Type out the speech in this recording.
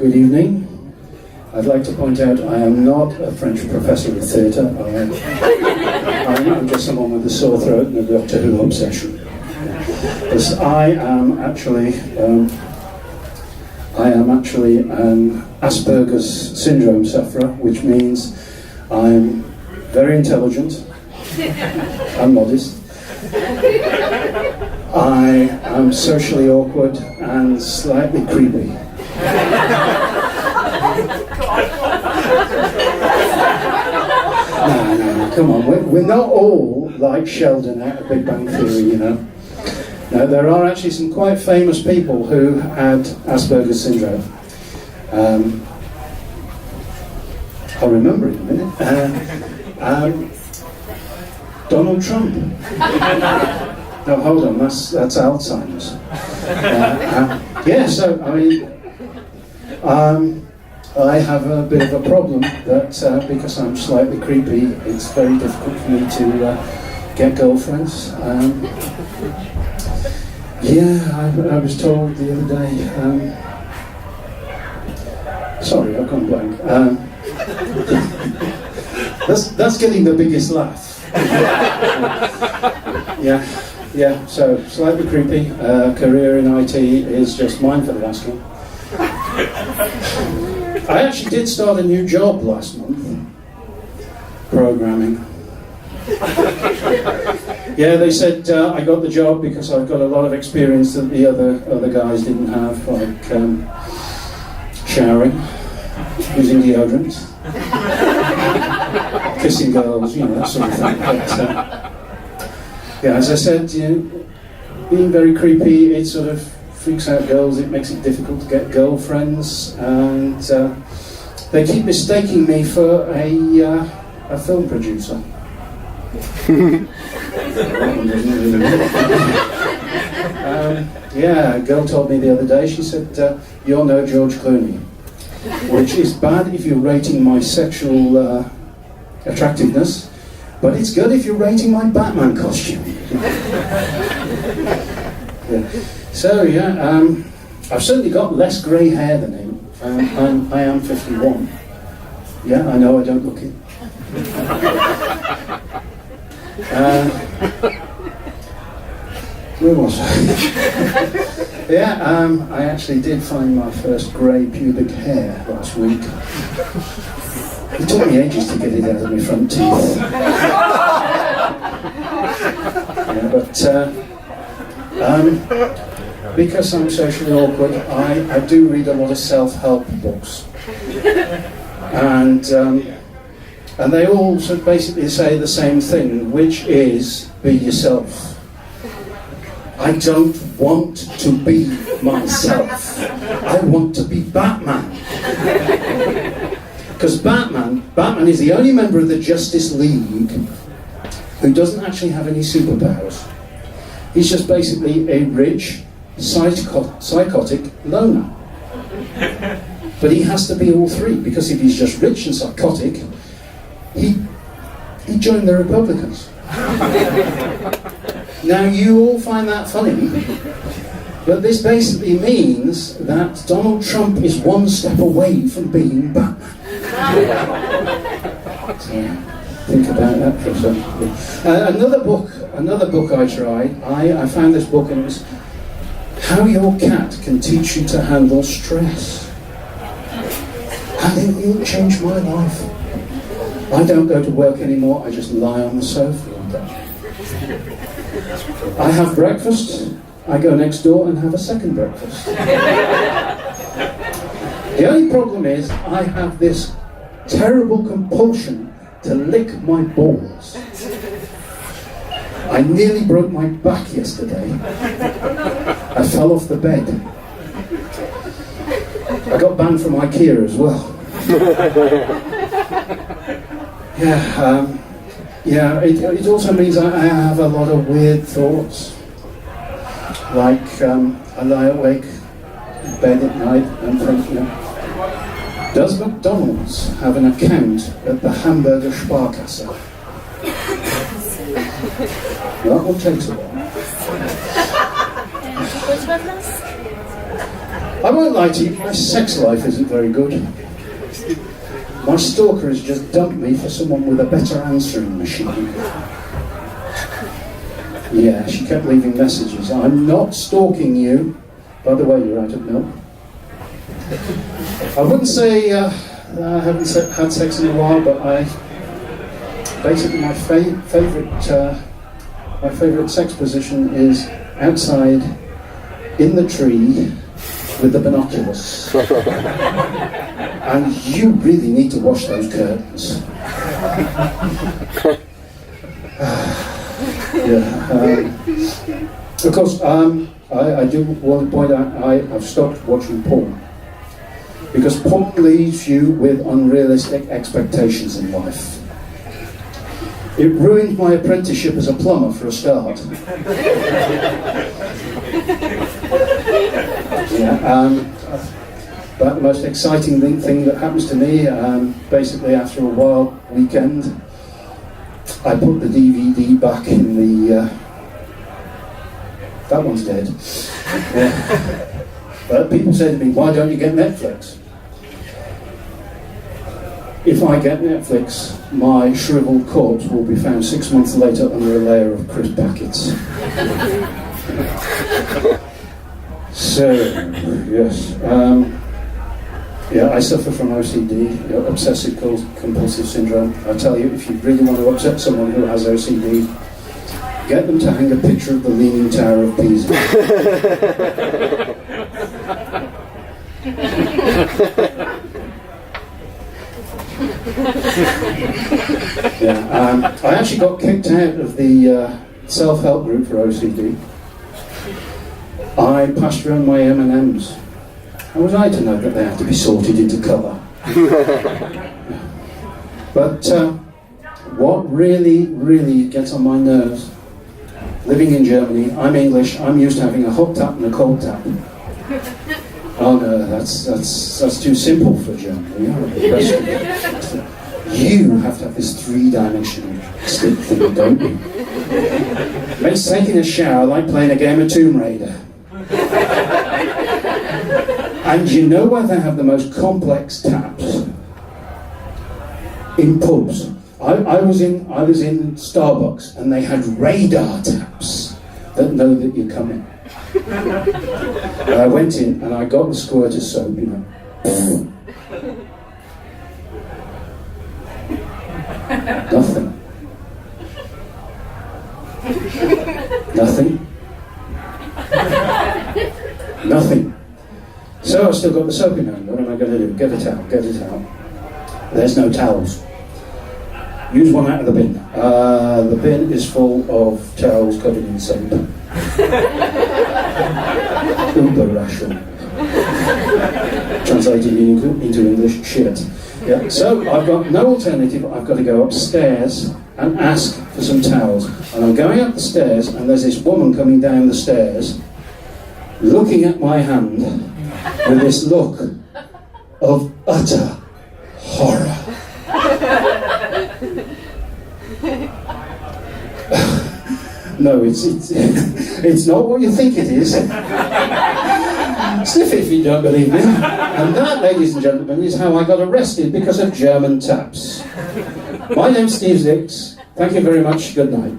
Good evening. I'd like to point out I am not a French professor of theatre. I'm just someone with a sore throat and a Doctor Who obsession. Because I am actually an Asperger's syndrome sufferer, which means I'm very intelligent, I'm modest, I am socially awkward and slightly creepy. No, come on, we're not all like Sheldon out of Big Bang Theory, you know. Now, there are actually some quite famous people who had Asperger's syndrome. I'll remember in a minute. Donald Trump. No, hold on, that's Alzheimer's. Yeah, so, I mean, I have a bit of a problem that because I'm slightly creepy, it's very difficult for me to get girlfriends. I was told the other day, sorry, I've gone blank. That's getting the biggest laugh. Yeah, so slightly creepy, career in IT is just mine for the asking. I actually did start a new job last month, programming. Yeah, they said I got the job because I've got a lot of experience that the other guys didn't have, like showering, using deodorant, kissing girls, you know, that sort of thing. But, yeah, as I said, you know, being very creepy, it sort of freaks out girls, it makes it difficult to get girlfriends, and they keep mistaking me for a film producer. Yeah, a girl told me the other day, she said, you're no George Clooney, which is bad if you're rating my sexual attractiveness, but it's good if you're rating my Batman costume. Yeah. So yeah, I've certainly got less grey hair than him. I am 51. Yeah, I know I don't look it. Where was I? Yeah, I actually did find my first grey pubic hair last week. It took me ages to get it out of my front teeth. Yeah, but because I'm socially awkward, I do read a lot of self-help books. And they all sort of basically say the same thing, which is be yourself. I don't want to be myself. I want to be Batman. Because Batman is the only member of the Justice League who doesn't actually have any superpowers. He's just basically a rich, psychotic loner. But he has to be all three, because if he's just rich and psychotic, he'd join the Republicans. Now, you all find that funny, but this basically means that Donald Trump is one step away from being Batman. So, think about that for a second. Another book I tried, I found this book, and it was How Your Cat Can Teach You to Handle Stress. And it changed my life. I don't go to work anymore, I just lie on the sofa all day. I have breakfast, I go next door and have a second breakfast. The only problem is, I have this terrible compulsion to lick my balls. I nearly broke my back yesterday. I fell off the bed. I got banned from IKEA as well. It also means I have a lot of weird thoughts. Like, I lie awake in bed at night and think, you know, does McDonald's have an account at the Hamburger Sparkasse? That will take a while. I won't lie to you, my sex life isn't very good. My stalker has just dumped me for someone with a better answering machine. Yeah, she kept leaving messages. I'm not stalking you. By the way, you're out of milk. I wouldn't say I haven't had sex in a while, but basically my favourite sex position is outside in the tree with the binoculars. And you really need to wash those curtains. Of course, I do want to point out I've stopped watching porn. Because porn leaves you with unrealistic expectations in life. It ruined my apprenticeship as a plumber for a start. But the most exciting thing that happens to me, basically after a wild weekend, I put the DVD back in the... that one's dead. Yeah. But people say to me, why don't you get Netflix? If I get Netflix, my shriveled corpse will be found 6 months later under a layer of crisp packets. So, yes. I suffer from OCD, obsessive compulsive syndrome. I tell you, if you really want to upset someone who has OCD, get them to hang a picture of the Leaning Tower of Pisa. I actually got kicked out of the self-help group for OCD. I passed around my M&Ms. How was I to know that they have to be sorted into colour? But what really, really gets on my nerves, living in Germany, I'm English, I'm used to having a hot tap and a cold tap. Oh no, that's too simple for Germany. You have to have this three-dimensional stick thing, don't you? Makes taking a shower like playing a game of Tomb Raider. And you know where they have the most complex taps? In pubs. I was in Starbucks and they had radar taps that know that you're coming. And I went in and I got the squirt of soap, Nothing. Nothing. Nothing. So I've still got the soap in hand. What am I going to do? Get a towel, get a towel. There's no towels. Use one out of the bin. The bin is full of towels covered in soap. Uber ration. Translated into English, shit. Yeah. So I've got no alternative. I've got to go upstairs and ask for some towels. And I'm going up the stairs, and there's this woman coming down the stairs, looking at my hand with this look of utter horror. No, it's not what you think it is. Sniff it if you don't believe me. And that, ladies and gentlemen, is how I got arrested because of German taps. My name's Steve Zix. Thank you very much. Good night.